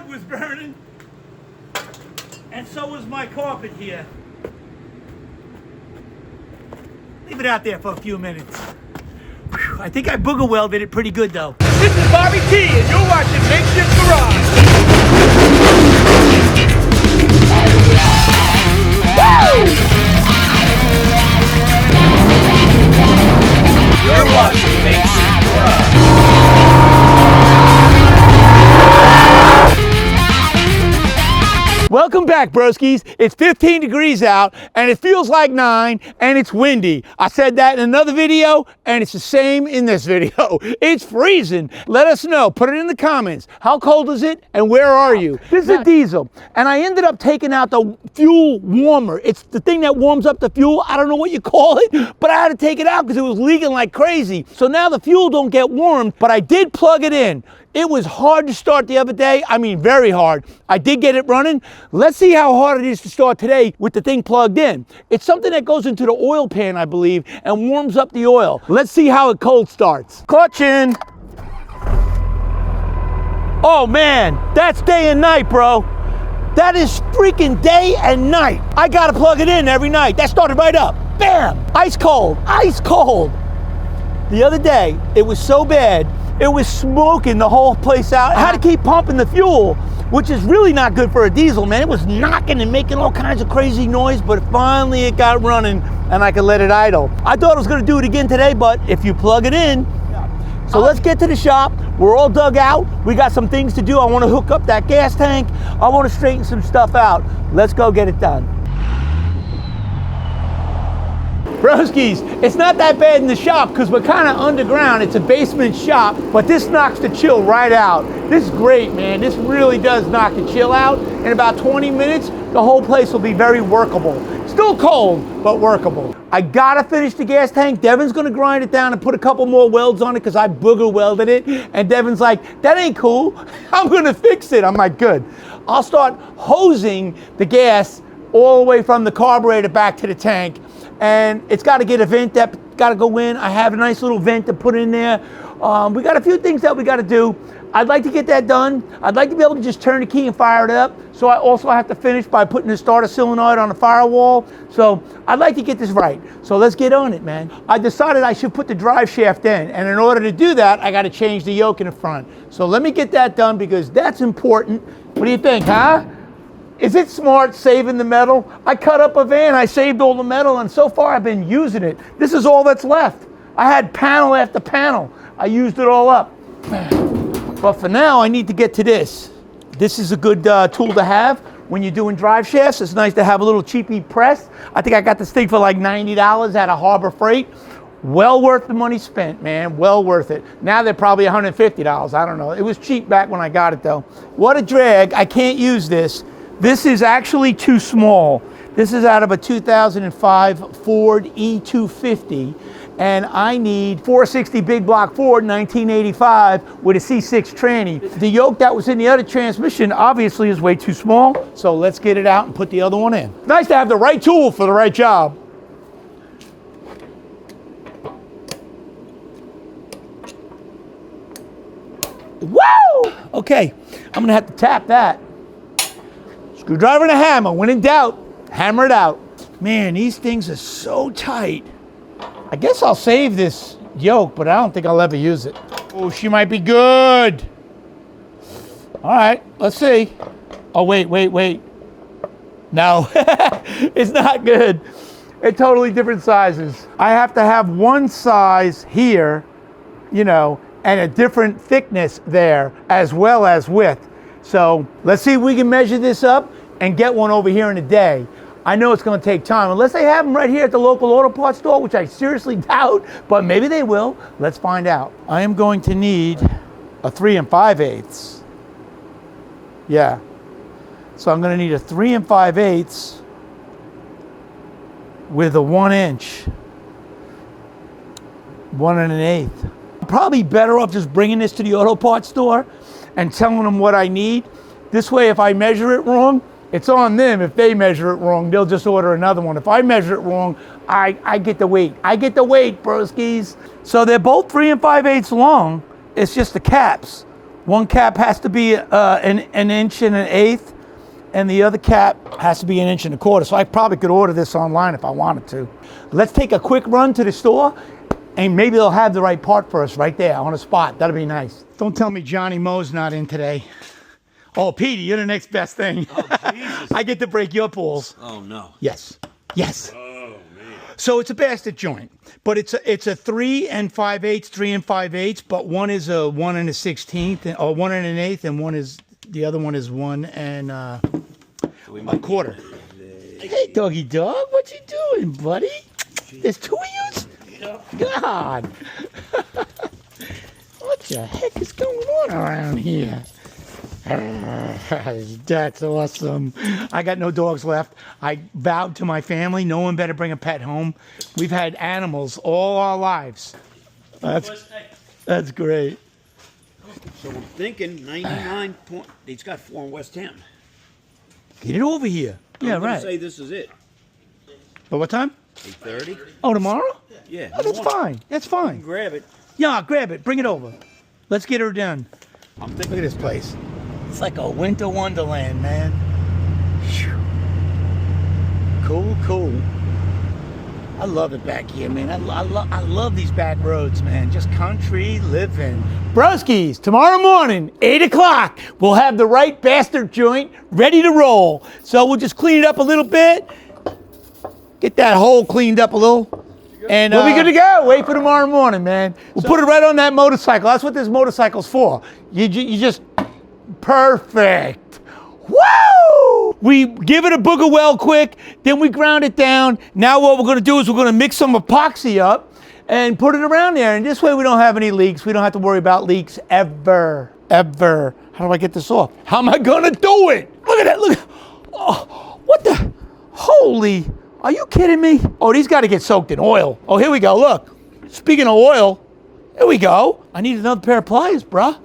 was burning, and so was my carpet here. Leave it out there for a few minutes. Whew, I think I booger welded it pretty good though. This is Bobby T, and you're watching Makeshift Garage. You're watching Makeshift Garage. Welcome back, broskies. It's 15 degrees out, and it feels like 9, and it's windy. I said that in another video, and it's the same in this video. It's freezing. Let us know. Put it in the comments. How cold is it, and where are you? This is a diesel, and I ended up taking out the fuel warmer. It's the thing that warms up the fuel. I don't know what you call it, but I had to take it out because it was leaking like crazy. So now the fuel don't get warmed, but I did plug it in. It was hard to start the other day. I mean, very hard. I did get it running. Let's see how hard it is to start today with the thing plugged in. It's something that goes into the oil pan, I believe, and warms up the oil. Let's see how it cold starts. Caution. Oh man, that's day and night, bro. That is freaking day and night. I gotta plug it in every night. That started right up. Bam! Ice cold, ice cold. The other day, it was so bad, it was smoking the whole place out. I had to keep pumping the fuel, which is really not good for a diesel, man. It was knocking and making all kinds of crazy noise, but finally it got running and I could let it idle. I thought I was gonna do it again today, but if you plug it in, so let's get to the shop. We're all dug out. We got some things to do. I wanna hook up that gas tank. I wanna straighten some stuff out. Let's go get it done. Broskies, it's not that bad in the shop because we're kind of underground. It's a basement shop, but this knocks the chill right out. This is great, man. This really does knock the chill out. In about 20 minutes, the whole place will be very workable. Still cold, but workable. I gotta finish the gas tank. Devin's gonna grind it down and put a couple more welds on it because I booger welded it. And Devin's like, that ain't cool. I'm gonna fix it. I'm like, good. I'll start hosing the gas all the way from the carburetor back to the tank. And it's got to get a vent that got to go in. I have a nice little vent to put in there. We got a few things that we got to do. I'd like to get that done. I'd like to be able to just turn the key and fire it up. So I also have to finish by putting the starter solenoid on the firewall. So I'd like to get this right. So let's get on it, man. I decided I should put the drive shaft in. And in order to do that, I got to change the yoke in the front. So let me get that done because that's important. What do you think, huh? Is it smart saving the metal? I cut up a van, I saved all the metal, and so far I've been using it. This is all that's left. I had panel after panel. I used it all up. But for now, I need to get to this. This is a good tool to have when you're doing drive shafts. It's nice to have a little cheapy press. I think I got this thing for like $90 at a Harbor Freight. Well worth the money spent, man. Well worth it. Now they're probably $150. I don't know. It was cheap back when I got it though. What a drag. I can't use this. This is actually too small. This is out of a 2005 Ford E250, and I need 460 big block Ford 1985 with a C6 tranny. The yoke that was in the other transmission obviously is way too small, so let's get it out and put the other one in. Nice to have the right tool for the right job. Woo! Okay, I'm gonna have to tap that. Screwdriver and a hammer. When in doubt, hammer it out. Man, these things are so tight. I guess I'll save this yoke, but I don't think I'll ever use it. Oh, she might be good. All right, let's see. Oh, wait. No, it's not good. It's totally different sizes. I have to have one size here, you know, and a different thickness there as well as width. So let's see if we can measure this up and get one over here in a day. I know it's gonna take time, unless they have them right here at the local auto parts store, which I seriously doubt, but maybe they will. Let's find out. I am going to need a 3 5/8. Yeah. So I'm gonna need a 3 5/8 with a 1 inch, 1 1/8. I'm probably better off just bringing this to the auto parts store and telling them what I need. This way, if I measure it wrong, it's on them. If they measure it wrong, they'll just order another one. If I measure it wrong, I get the weight. I get the weight, broskies. So they're both 3 5/8 long. It's just the caps. One cap has to be an inch and an eighth, and the other cap has to be an inch and a quarter. So I probably could order this online if I wanted to. Let's take a quick run to the store, and maybe they'll have the right part for us right there on the spot. That'll be nice. Don't tell me Johnny Moe's not in today. Oh, Petey, you're the next best thing. Oh, Jesus. I get to break your balls. Oh, no. Yes. Yes. Oh, man. So it's a bastard joint, but it's a 3 5/8, 3 5/8, but one is a 1 1/16, or 1 1/8, and the other one is 1 1/4. Hey, doggy dog, what you doing, buddy? There's 2 of yous? God. What the heck is going on around here? That's awesome. I got no dogs left. I vowed to my family, no one better bring a pet home. We've had animals all our lives. That's great. So I'm thinking 99 point. He's got 4 in West Ham. Get it over here. Yeah, I'm gonna right. say this is it. But what time? 8:30. Oh, tomorrow? Yeah. Oh, that's fine. That's fine. Grab it. Yeah, grab it. Bring it over. Let's get her done. I'm Look thinking. at this place. It's like a winter wonderland, man. Phew. Cool, cool. I love it back here, man. I love these back roads, man. Just country living. Broskies, tomorrow morning, 8 o'clock, we'll have the right bastard joint ready to roll. So we'll just clean it up a little bit. Get that hole cleaned up a little. And we'll be good to go. Wait for tomorrow morning, man. We'll put it right on that motorcycle. That's what this motorcycle's for. You just, perfect. Woo! We give it a booger well quick, then we ground it down. Now what we're gonna do is we're gonna mix some epoxy up and put it around there. And this way we don't have any leaks. We don't have to worry about leaks ever, ever. How do I get this off? How am I gonna do it? Look at that, look. Oh, what the, holy, are you kidding me? Oh, these gotta get soaked in oil. Oh, here we go, look. Speaking of oil, here we go. I need another pair of pliers, bruh.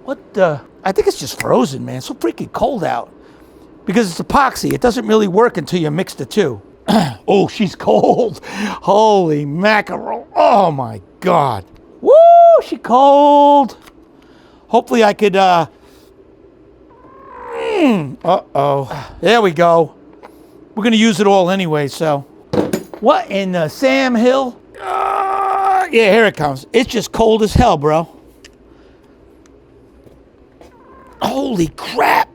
What the, I think it's just frozen, man. It's so freaking cold out. Because it's epoxy, it doesn't really work until you mix the two. Oh, she's cold. Holy mackerel. Oh my God. Woo, she cold. Hopefully I could, uh-oh. There we go. We're gonna use it all anyway, so. What in the Sam Hill? Yeah, here it comes. It's just cold as hell, bro. Holy crap.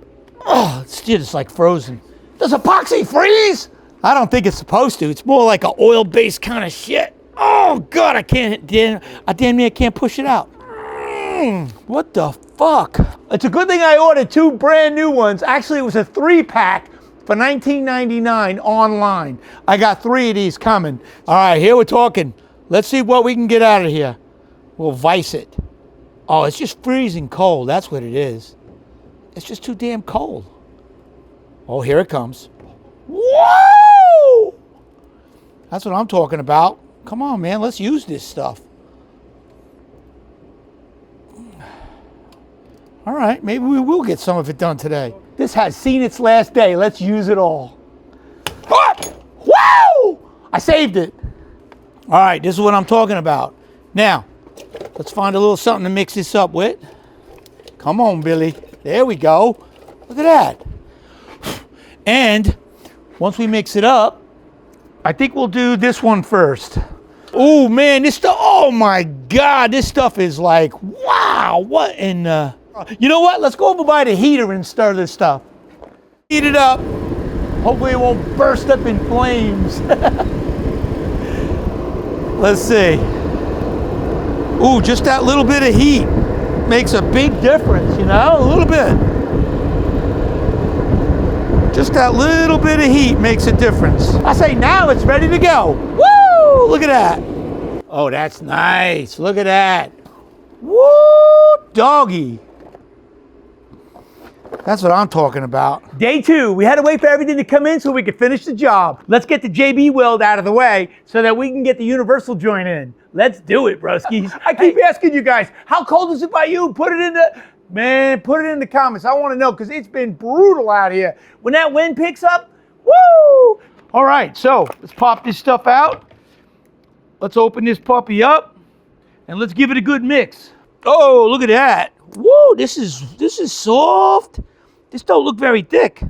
Oh, it's just like frozen. Does epoxy freeze? I don't think it's supposed to. It's more like an oil-based kind of shit. Oh God, I damn near can't push it out. What the fuck? It's a good thing I ordered 2 brand new ones. Actually, it was a 3-pack for $19.99 online. I got 3 of these coming. All right, here we're talking. Let's see what we can get out of here. We'll vice it. Oh, it's just freezing cold. That's what it is. It's just too damn cold. Oh, here it comes. Whoa! That's what I'm talking about. Come on, man. Let's use this stuff. All right. Maybe we will get some of it done today. This has seen its last day. Let's use it all. Whoa! I saved it. All right. This is what I'm talking about. Now, let's find a little something to mix this up with. Come on, Billy. There we go. Look at that. And once we mix it up, I think we'll do this one first. Oh man, this stuff, oh my God, this stuff is like, wow, what in the, you know what? Let's go over by the heater and stir this stuff. Heat it up. Hopefully it won't burst up in flames. Let's see. Ooh, just that little bit of heat makes a big difference, you know, a little bit. Just that little bit of heat makes a difference. I say now it's ready to go. Woo! Look at that. Oh, that's nice. Look at that. Woo! Doggy. That's what I'm talking about. Day 2. We had to wait for everything to come in so we could finish the job. Let's get the JB weld out of the way so that we can get the universal joint in. Let's do it, broskies. I keep asking you guys, how cold is it by you? Put it in the, man, put it in the comments. I want to know because it's been brutal out here. When that wind picks up, woo! All right, so let's pop this stuff out. Let's open this puppy up and let's give it a good mix. Oh, look at that. Whoa, this is soft. This don't look very thick.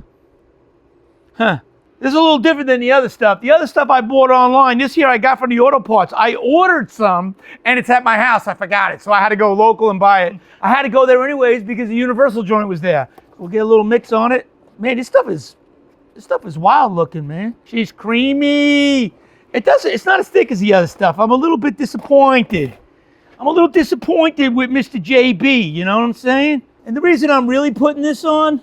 Huh. This is a little different than the other stuff. The other stuff I bought online. This here I got from the auto parts. I ordered some, and it's at my house. I forgot it, so I had to go local and buy it. I had to go there anyways because the universal joint was there. We'll get a little mix on it. Man, this stuff is wild looking, man. She's creamy. It's not as thick as the other stuff. I'm a little bit disappointed. I'm a little disappointed with Mr. JB, you know what I'm saying? And the reason I'm really putting this on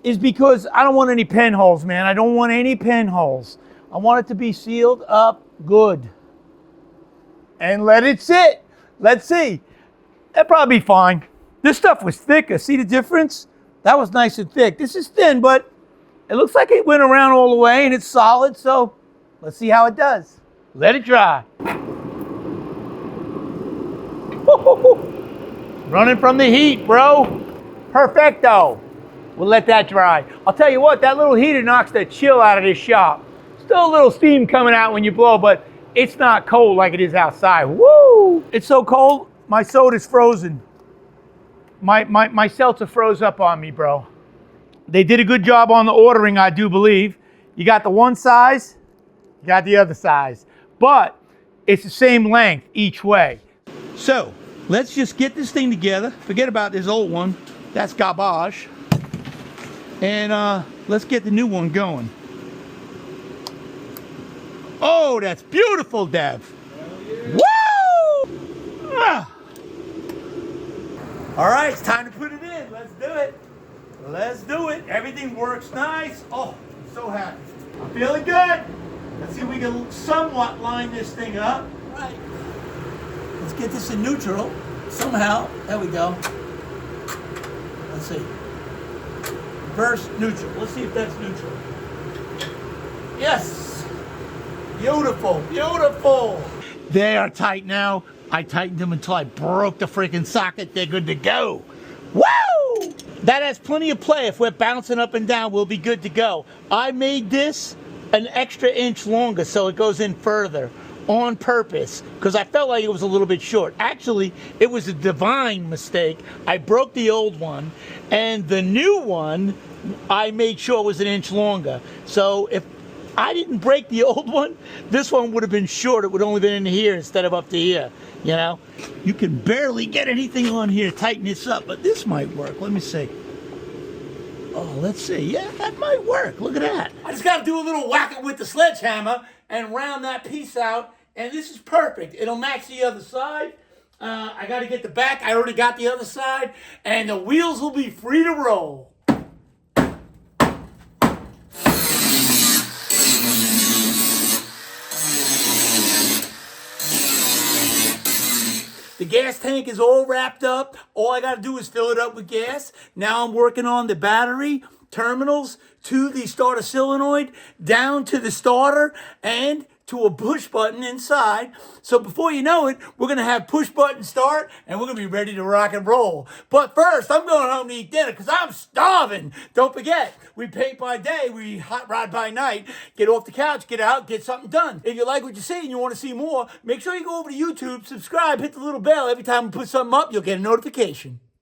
is because I don't want any pinholes, man. I don't want any pinholes. I want it to be sealed up good. And let it sit. Let's see. That'll probably be fine. This stuff was thicker. See the difference? That was nice and thick. This is thin, but it looks like it went around all the way and it's solid, so let's see how it does. Let it dry. Running from the heat, bro. Perfecto. We'll let that dry. I'll tell you what, that little heater knocks the chill out of this shop. Still a little steam coming out when you blow, but it's not cold like it is outside. Woo! It's so cold, my soda's frozen. My seltzer froze up on me, bro. They did a good job on the ordering, I do believe. You got the one size, you got the other size. But it's the same length each way. So, let's just get this thing together. Forget about this old one. That's garbage. And let's get the new one going. Oh, that's beautiful, Dev. Woo! Ah. All right, it's time to put it in. Let's do it. Let's do it. Everything works nice. Oh, I'm so happy. I'm feeling good. Let's see if we can somewhat line this thing up. All right. Let's get this in neutral somehow. There we go. Let's see. Reverse neutral. Let's see if that's neutral. Yes. Beautiful. Beautiful. They are tight now. I tightened them until I broke the freaking socket. They're good to go. Woo! That has plenty of play. If we're bouncing up and down, we'll be good to go. I made this an extra inch longer so it goes in further on purpose because I felt like it was a little bit short. Actually, it was a divine mistake. I broke the old one, and the new one I made sure was an inch longer. So if I didn't break the old one, this one would have been short. It would only been in here instead of up to here. You know, you can barely get anything on here. Tighten this up, but this might work. Let me see. Oh, let's see. Yeah, that might work. Look at that. I just got to do a little whacking with the sledgehammer and round that piece out, and this is perfect. It'll match the other side. I got to get the back. I already got the other side, and the wheels will be free to roll. The gas tank is all wrapped up. All I got to do is fill it up with gas. Now I'm working on the battery terminals to the starter solenoid, down to the starter, and to a push button inside. So before you know it, we're going to have push button start, and we're going to be ready to rock and roll. But first, I'm going home to eat dinner because I'm starving. Don't forget, we paint by day, we hot rod by night. Get off the couch, get out, get something done. If you like what you see and you want to see more, make sure you go over to YouTube, subscribe, hit the little bell. Every time we put something up, you'll get a notification.